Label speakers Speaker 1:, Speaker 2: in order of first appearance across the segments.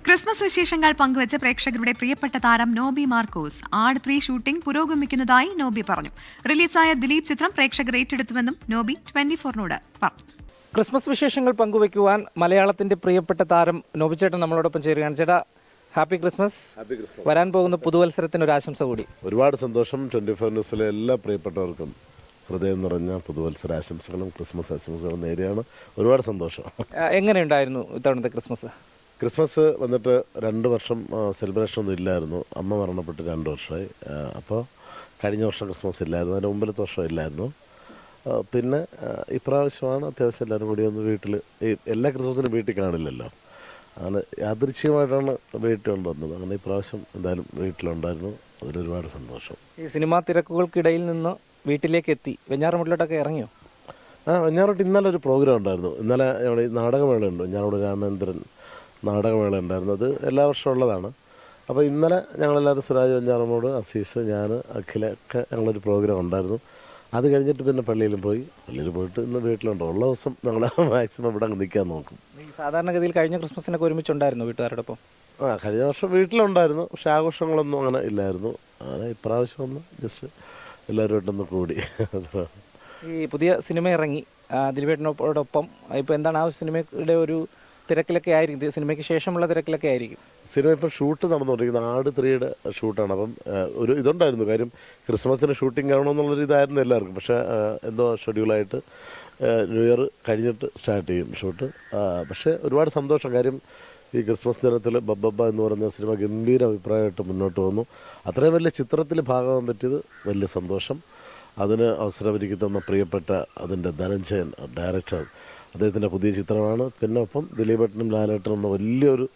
Speaker 1: Christmas വിശേഷങ്ങൾ പങ്കുവച്ച് പ്രേക്ഷകരുടെ പ്രിയപ്പെട്ട താരം നോബി മാർക്കോസ് ആട് 3 ഷൂട്ടിംഗ് പുരോഗമിക്കുന്നതായി നോബി പറഞ്ഞു. റിലീസായ ദിലീപ് ചിത്രം പ്രേക്ഷകർ ഏറ്റെടുത്തുവെന്നും നോബി 24-നോട് പറഞ്ഞു.
Speaker 2: ക്രിസ്മസ് വിശേഷങ്ങൾ പങ്കുവയ്ക്കുവാൻ മലയാളത്തിന്റെ പ്രിയപ്പെട്ട താരം നോബി ചേട്ടൻ നമ്മളോടൊപ്പം ചേരുകയാണ്. ചേട്ടാ, ഹാപ്പി ക്രിസ്മസ്. വരാൻ പോകുന്ന പുതുവത്സരത്തിന് ഒരു ആശംസ കൂടി.
Speaker 3: ഒരുപാട് സന്തോഷം. 24 ന്യൂസിലെ എല്ലാ പ്രിയപ്പെട്ടവർക്കും ഹൃദയം നിറഞ്ഞ പുതുവത്സരാശംസകളും ക്രിസ്മസ് ആശംസകളും നേരെയാണ്. ഒരുപാട് സന്തോഷം.
Speaker 2: എങ്ങനെയുണ്ടായിരുന്നു ഇത്തവണത്തെ ക്രിസ്മസ്?
Speaker 3: ക്രിസ്മസ് വന്നിട്ട് 2 വർഷം സെലിബ്രേഷൻ ഒന്നും ഇല്ലായിരുന്നു. അമ്മ മരണപ്പെട്ട് 2 വർഷമായി. അപ്പോൾ കഴിഞ്ഞ വർഷം ക്രിസ്മസ് ഇല്ലായിരുന്നു, അതിൻ്റെ മുമ്പിലത്തെ വർഷം ഇല്ലായിരുന്നു. പിന്നെ ഇപ്രാവശ്യമാണ് അത്യാവശ്യം എല്ലാവരും കൂടി ഒന്ന് വീട്ടിൽ, എല്ലാ ക്രിസ്മസിനും വീട്ടിൽ കാണില്ലല്ലോ, അങ്ങനെ യാദൃച്ഛികമായിട്ടാണ് വീട്ടിൽ കൊണ്ടുവന്നത്. അങ്ങനെ ഇപ്രാവശ്യം എന്തായാലും വീട്ടിലുണ്ടായിരുന്നു. അതിലൊരുപാട് സന്തോഷം. ഈ
Speaker 2: സിനിമാ തിരക്കുകൾക്കിടയിൽ നിന്ന് വീട്ടിലേക്ക് എത്തി വെഞ്ഞാറമൂട്ടിലോട്ടൊക്കെ ഇറങ്ങിയോ?
Speaker 3: വെഞ്ഞാറമൂട്ട് ഇന്നലെ ഒരു പ്രോഗ്രാം ഉണ്ടായിരുന്നു. ഇന്നലെ നമ്മുടെ ഈ നാടകമേള ഉണ്ട്, വെഞ്ഞാറമൂട് രാമേന്ദ്രൻ നാടകമേള ഉണ്ടായിരുന്നു. അത് എല്ലാ വർഷവും ഉള്ളതാണ്. അപ്പോൾ ഇന്നലെ ഞങ്ങളെല്ലാവരും സുരാജ് വെഞ്ഞാറമൂട്, അസീസ്, ഞാൻ, അഖില ഒക്കെ ഞങ്ങളൊരു പ്രോഗ്രാം ഉണ്ടായിരുന്നു. അത് കഴിഞ്ഞിട്ട് പിന്നെ പള്ളിയിൽ പോയിട്ട് ഇന്ന് വീട്ടിലുണ്ട്. ഉള്ള ദിവസം ഞങ്ങൾ മാക്സിമം ഇവിടെ നിൽക്കാൻ നോക്കും.
Speaker 2: ഈ സാധാരണഗതിയിൽ കഴിഞ്ഞ ക്രിസ്മസിനൊക്കെ ഒരുമിച്ചുണ്ടായിരുന്നു വീട്ടുകാരോടൊപ്പം?
Speaker 3: കഴിഞ്ഞ വർഷം വീട്ടിലുണ്ടായിരുന്നു, പക്ഷെ ആഘോഷങ്ങളൊന്നും അങ്ങനെ ഇല്ലായിരുന്നു. അങ്ങനെ ഇപ്രാവശ്യം ഒന്ന് ജസ്റ്റ് എല്ലാവരുമായിട്ടൊന്ന് കൂടി.
Speaker 2: ഈ പുതിയ സിനിമ ഇറങ്ങി ദിലീപേട്ടനോടൊപ്പം, ഇപ്പോൾ എന്താണ് ആ സിനിമയുടെ ഒരു തിരക്കിലൊക്കെ ആയിരിക്കും, സിനിമയ്ക്ക് ശേഷമുള്ള തിരക്കിലൊക്കെ ആയിരിക്കും?
Speaker 3: സിനിമ ഇപ്പോൾ ഷൂട്ട് നടന്നുകൊണ്ടിരിക്കുന്നത് ആട് 3യുടെ ഷൂട്ടാണ്. അപ്പം ഒരു ഇതുണ്ടായിരുന്നു, കാര്യം ക്രിസ്മസിന് ഷൂട്ടിംഗ് കാണണമെന്നുള്ളൊരു ഇതായിരുന്നു എല്ലാവർക്കും. പക്ഷേ എന്തോ ഷെഡ്യൂളായിട്ട് ന്യൂ ഇയർ കഴിഞ്ഞിട്ട് സ്റ്റാർട്ട് ചെയ്യും ഷൂട്ട്. പക്ഷേ ഒരുപാട് സന്തോഷം. കാര്യം ഈ ക്രിസ്മസ് ദിനത്തിൽ ബബ്ബ എന്ന് പറയുന്ന സിനിമ ഗംഭീര അഭിപ്രായമായിട്ട് മുന്നോട്ട് വന്നു. അത്രയും വലിയ ചിത്രത്തിൽ ഭാഗമാകാൻ പറ്റിയത് വലിയ സന്തോഷം. അതിന് അവസരമൊരുക്കി തന്ന പ്രിയപ്പെട്ട അതിൻ്റെ ധനഞ്ജയൻ ഡയറക്ടർ, അദ്ദേഹത്തിൻ്റെ പുതിയ ചിത്രമാണ്. പിന്നെ ഒപ്പം ദിലീപേട്ടനും ലാലേട്ടനും എന്ന വലിയൊരു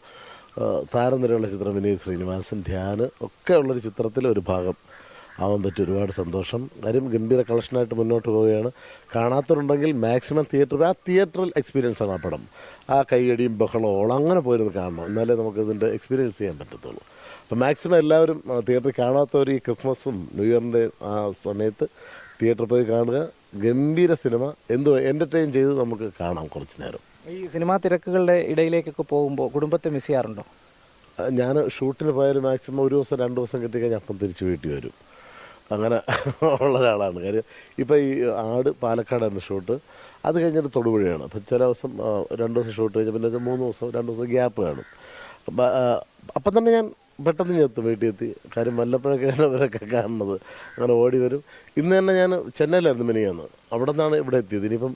Speaker 3: താരനിരയുള്ള ചിത്രം, വിനീത് ശ്രീനിവാസൻ, ധ്യാന് ഒക്കെ ഉള്ളൊരു ചിത്രത്തിൽ ഒരു ഭാഗം ആവാൻ പറ്റി. ഒരുപാട് സന്തോഷം. കാര്യം ഗംഭീര കളക്ഷനായിട്ട് മുന്നോട്ട് പോവുകയാണ്. കാണാത്തവരുണ്ടെങ്കിൽ മാക്സിമം തിയേറ്ററൽ എക്സ്പീരിയൻസ് ആണ് ആ പടം. ആ കൈയടിയും ബഹളവും അങ്ങനെ പോയിരുന്നു കാണണം, എന്നാലേ നമുക്ക് ഇതിൻ്റെ എക്സ്പീരിയൻസ് ചെയ്യാൻ പറ്റത്തുള്ളൂ. അപ്പോൾ മാക്സിമം എല്ലാവരും തിയേറ്ററിൽ കാണാത്തവർ ഈ ക്രിസ്മസും ന്യൂ ഇയറിൻ്റെ ആ സമയത്ത് തിയേറ്ററിൽ പോയി കാണുക. ഗംഭീര സിനിമ, എൻ്റർടൈൻ ചെയ്ത് നമുക്ക് കാണാം കുറച്ച് നേരം.
Speaker 2: ഈ സിനിമാ തിരക്കുകളുടെ ഇടയിലേക്കൊക്കെ പോകുമ്പോൾ കുടുംബത്തെ മിസ് ചെയ്യാറുണ്ടോ?
Speaker 3: ഞാൻ ഷൂട്ടിന് പോയാലും മാക്സിമം 1 ദിവസം 2 ദിവസം കിട്ടിക്കഴിഞ്ഞാൽ അപ്പം തിരിച്ച് വീട്ടിൽ വരും. അങ്ങനെ ഉള്ള ഒരാളാണ്. കാര്യം ഇപ്പോൾ ഈ ആട് പാലക്കാടാണ് ഷൂട്ട്, അത് കഴിഞ്ഞിട്ട് തൊടുപുഴയാണ്. അപ്പം ചില ദിവസം 2 ദിവസം ഷൂട്ട് കഴിഞ്ഞാൽ പിന്നെ 3 ദിവസം 2 ദിവസം ഗ്യാപ്പ് കാണും. അപ്പം തന്നെ ഞാൻ പെട്ടെന്ന് എത്തും, വീട്ടിൽ എത്തി. കാര്യം വല്ലപ്പോഴൊക്കെയാണ് അവരൊക്കെ കാണുന്നത്. അങ്ങനെ ഓടി വരും. ഇന്ന് തന്നെ ഞാൻ ചെന്നൈയിലായിരുന്നു മിനിയാന്ന്, അവിടെ നിന്നാണ് ഇവിടെ എത്തിയത്. ഇനിയിപ്പം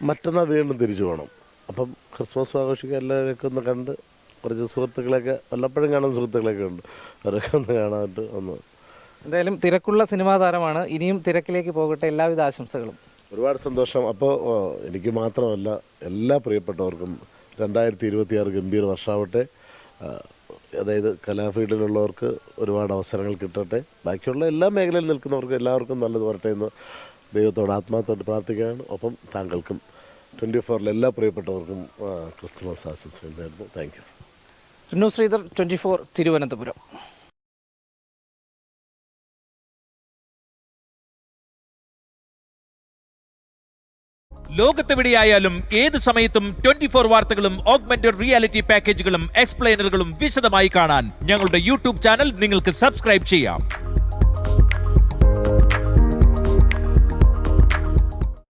Speaker 3: മറ്റന്നാൾ വീണ്ടും തിരിച്ചു പോകണം. അപ്പം ക്രിസ്മസ് ആഘോഷിക്കാൻ എല്ലാവരെയൊക്കെ ഒന്ന് കണ്ട്, കുറച്ച് സുഹൃത്തുക്കളൊക്കെ വല്ലപ്പോഴും കാണുന്ന സുഹൃത്തുക്കളൊക്കെ ഉണ്ട്, അവരൊക്കെ ഒന്ന് കാണാനായിട്ട് ഒന്ന്. എന്തായാലും
Speaker 2: തിരക്കുള്ള സിനിമാ താരമാണ്, ഇനിയും തിരക്കിലേക്ക് പോകട്ടെ. എല്ലാവിധ ആശംസകളും.
Speaker 3: ഒരുപാട് സന്തോഷം. അപ്പോൾ എനിക്ക് മാത്രമല്ല എല്ലാ പ്രിയപ്പെട്ടവർക്കും 2026 ഗംഭീര വർഷമാവട്ടെ. അതായത് കലാഫീൽഡിലുള്ളവർക്ക് ഒരുപാട് അവസരങ്ങൾ കിട്ടട്ടെ. ബാക്കിയുള്ള എല്ലാ മേഖലയിൽ നിൽക്കുന്നവർക്ക് എല്ലാവർക്കും നല്ലത് വരട്ടെ എന്ന് ദൈവത്തോട് ആത്മാർത്ഥമായിട്ട് പ്രാർത്ഥിക്കുകയാണ്. ഒപ്പം താങ്കൾക്കും 24 എല്ലാ പ്രിയപ്പെട്ടവർക്കും ക്രിസ്മസ് ആശംസകൾ നേരുന്നു. Thank you.
Speaker 2: ശ്രീധർ, 24 തിരുവനന്തപുരം.
Speaker 4: ലോകത്തെവിടെയായാലും ഏത് സമയത്തും 24 വാർത്തകളും ഓഗ്മെന്റഡ് റിയാലിറ്റി പാക്കേജുകളും എക്സ്പ്ലെയിനറുകളും വിശദമായി കാണാൻ ഞങ്ങളുടെ യൂട്യൂബ് ചാനൽ നിങ്ങൾക്ക് സബ്സ്ക്രൈബ് ചെയ്യാം.